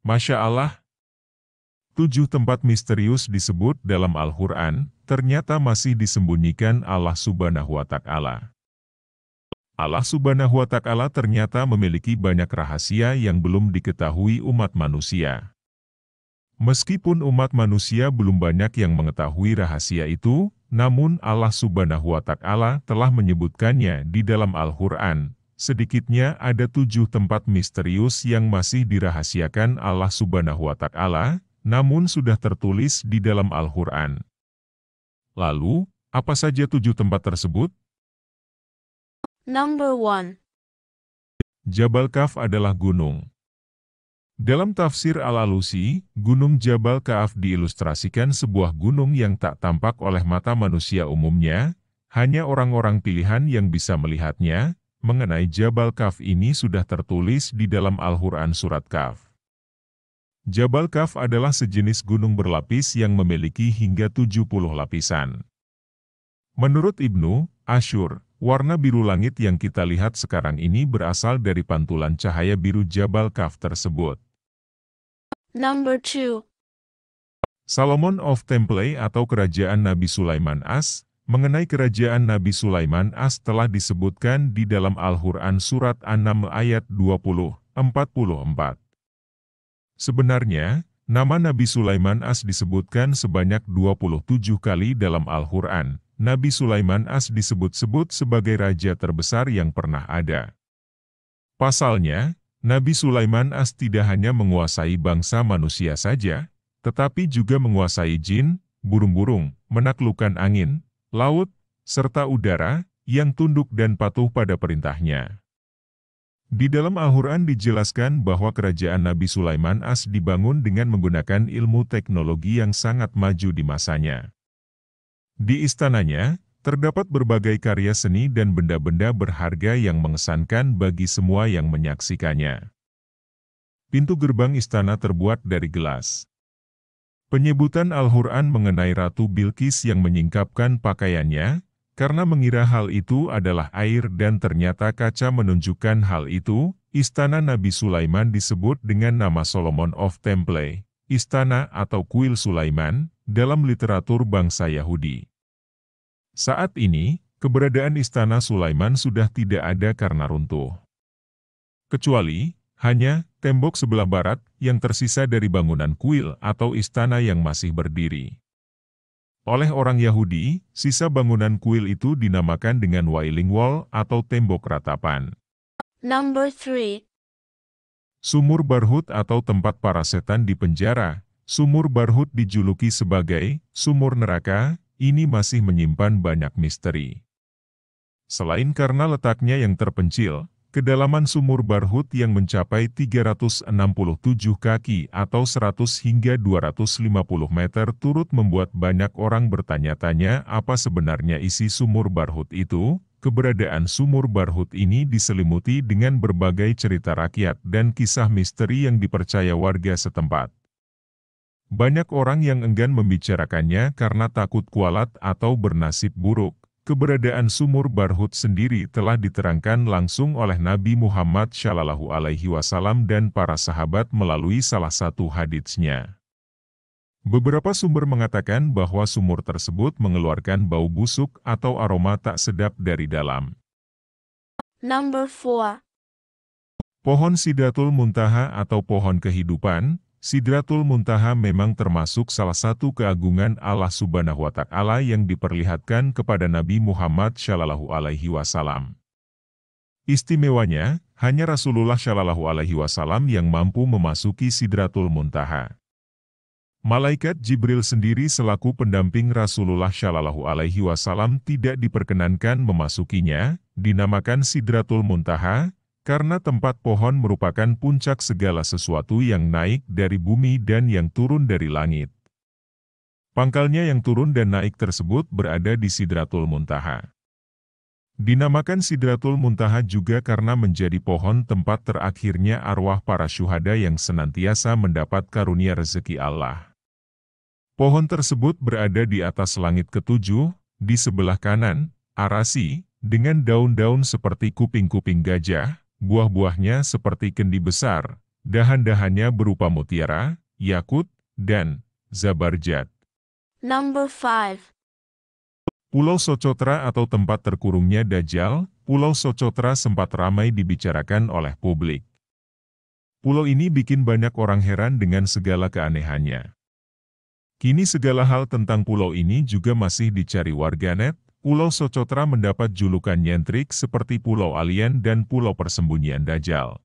Masya Allah, 7 tempat misterius disebut dalam Al-Quran, ternyata masih disembunyikan Allah Subhanahu wa Ta'ala. Allah Subhanahu wa Ta'ala ternyata memiliki banyak rahasia yang belum diketahui umat manusia. Meskipun umat manusia belum banyak yang mengetahui rahasia itu, namun Allah Subhanahu wa Ta'ala telah menyebutkannya di dalam Al-Quran. Sedikitnya ada 7 tempat misterius yang masih dirahasiakan Allah Subhanahu wa Ta'ala, namun sudah tertulis di dalam Al-Quran. Lalu, apa saja 7 tempat tersebut? Number 1. Jabal Kaf adalah gunung. Dalam tafsir Al-Alusi, gunung Jabal Kaf diilustrasikan sebuah gunung yang tak tampak oleh mata manusia umumnya, hanya orang-orang pilihan yang bisa melihatnya. Mengenai Jabal Kaf ini sudah tertulis di dalam Al-Quran Surat Kaf. Jabal Kaf adalah sejenis gunung berlapis yang memiliki hingga 70 lapisan. Menurut Ibnu Ashur, warna biru langit yang kita lihat sekarang ini berasal dari pantulan cahaya biru Jabal Kaf tersebut. Number 2. Solomon of Temple atau Kerajaan Nabi Sulaiman As. Mengenai kerajaan Nabi Sulaiman As telah disebutkan di dalam Al-Quran Surat An-Naml ayat 20-44. Sebenarnya, nama Nabi Sulaiman As disebutkan sebanyak 27 kali dalam Al-Quran. Nabi Sulaiman As disebut-sebut sebagai raja terbesar yang pernah ada. Pasalnya, Nabi Sulaiman As tidak hanya menguasai bangsa manusia saja, tetapi juga menguasai jin, burung-burung, menaklukkan angin, laut, serta udara, yang tunduk dan patuh pada perintahnya. Di dalam Al-Quran dijelaskan bahwa kerajaan Nabi Sulaiman As dibangun dengan menggunakan ilmu teknologi yang sangat maju di masanya. Di istananya, terdapat berbagai karya seni dan benda-benda berharga yang mengesankan bagi semua yang menyaksikannya. Pintu gerbang istana terbuat dari gelas. Penyebutan Al-Quran mengenai Ratu Bilqis yang menyingkapkan pakaiannya, karena mengira hal itu adalah air dan ternyata kaca menunjukkan hal itu, istana Nabi Sulaiman disebut dengan nama Solomon of Temple, istana atau kuil Sulaiman, dalam literatur bangsa Yahudi. Saat ini, keberadaan istana Sulaiman sudah tidak ada karena runtuh. Kecuali, hanya tembok sebelah barat yang tersisa dari bangunan kuil atau istana yang masih berdiri. Oleh orang Yahudi, sisa bangunan kuil itu dinamakan dengan Wailing Wall atau tembok ratapan. Number 3. Sumur Barhut atau tempat para setan di penjara. Sumur Barhut dijuluki sebagai sumur neraka, ini masih menyimpan banyak misteri. Selain karena letaknya yang terpencil, kedalaman sumur Barhut yang mencapai 367 kaki atau 100 hingga 250 meter turut membuat banyak orang bertanya-tanya apa sebenarnya isi sumur Barhut itu. Keberadaan sumur Barhut ini diselimuti dengan berbagai cerita rakyat dan kisah misteri yang dipercaya warga setempat. Banyak orang yang enggan membicarakannya karena takut kualat atau bernasib buruk. Keberadaan sumur Barhut sendiri telah diterangkan langsung oleh Nabi Muhammad SAW dan para sahabat melalui salah satu haditsnya. Beberapa sumber mengatakan bahwa sumur tersebut mengeluarkan bau busuk atau aroma tak sedap dari dalam. Number 4. Pohon Sidratul Muntaha atau pohon kehidupan. Sidratul Muntaha memang termasuk salah satu keagungan Allah Subhanahu wa Ta'ala yang diperlihatkan kepada Nabi Muhammad SAW. Istimewanya, hanya Rasulullah SAW yang mampu memasuki Sidratul Muntaha. Malaikat Jibril sendiri selaku pendamping Rasulullah SAW tidak diperkenankan memasukinya, dinamakan Sidratul Muntaha, karena tempat pohon merupakan puncak segala sesuatu yang naik dari bumi dan yang turun dari langit. Pangkalnya yang turun dan naik tersebut berada di Sidratul Muntaha. Dinamakan Sidratul Muntaha juga karena menjadi pohon tempat terakhirnya arwah para syuhada yang senantiasa mendapat karunia rezeki Allah. Pohon tersebut berada di atas langit ketujuh, di sebelah kanan, arasi, dengan daun-daun seperti kuping-kuping gajah. Buah-buahnya seperti kendi besar, Dahan-dahannya berupa mutiara, yakut, dan zabarjat. Number 5. Pulau Socotra atau tempat terkurungnya Dajjal, Pulau Socotra sempat ramai dibicarakan oleh publik. Pulau ini bikin banyak orang heran dengan segala keanehannya. Kini segala hal tentang pulau ini juga masih dicari warganet. Pulau Socotra mendapat julukan nyentrik seperti Pulau Alien dan Pulau Persembunyian Dajjal.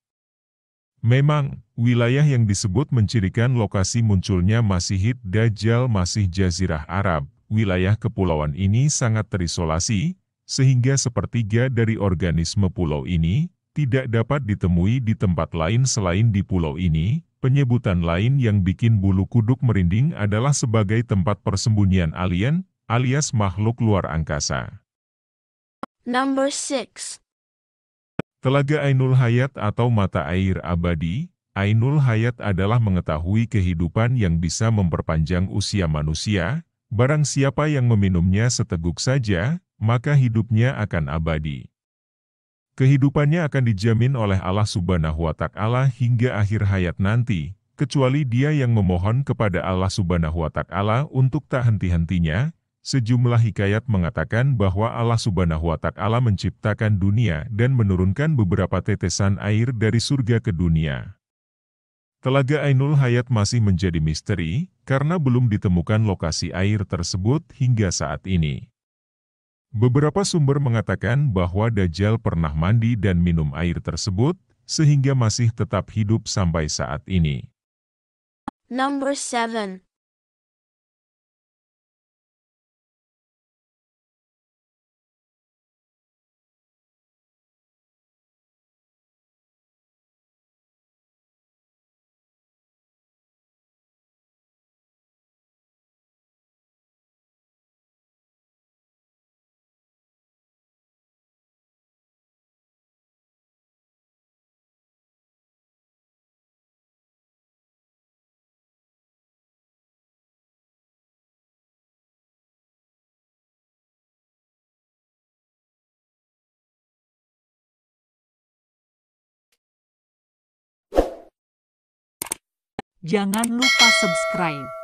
Memang, wilayah yang disebut mencirikan lokasi munculnya Masihid Dajjal masih Jazirah Arab. Wilayah kepulauan ini sangat terisolasi, sehingga sepertiga dari organisme pulau ini tidak dapat ditemui di tempat lain selain di pulau ini. Penyebutan lain yang bikin bulu kuduk merinding adalah sebagai tempat persembunyian alien, alias makhluk luar angkasa. Number 6. Telaga Ainul Hayat atau mata air abadi. Ainul Hayat adalah mengetahui kehidupan yang bisa memperpanjang usia manusia. Barang siapa yang meminumnya seteguk saja, maka hidupnya akan abadi. Kehidupannya akan dijamin oleh Allah Subhanahu wa Ta'ala hingga akhir hayat nanti, kecuali dia yang memohon kepada Allah Subhanahu wa Ta'ala untuk tak henti-hentinya. Sejumlah hikayat mengatakan bahwa Allah Subhanahu wa Ta'ala menciptakan dunia dan menurunkan beberapa tetesan air dari surga ke dunia. Telaga Ainul Hayat masih menjadi misteri, karena belum ditemukan lokasi air tersebut hingga saat ini. Beberapa sumber mengatakan bahwa Dajjal pernah mandi dan minum air tersebut, sehingga masih tetap hidup sampai saat ini. Number 7. Jangan lupa subscribe.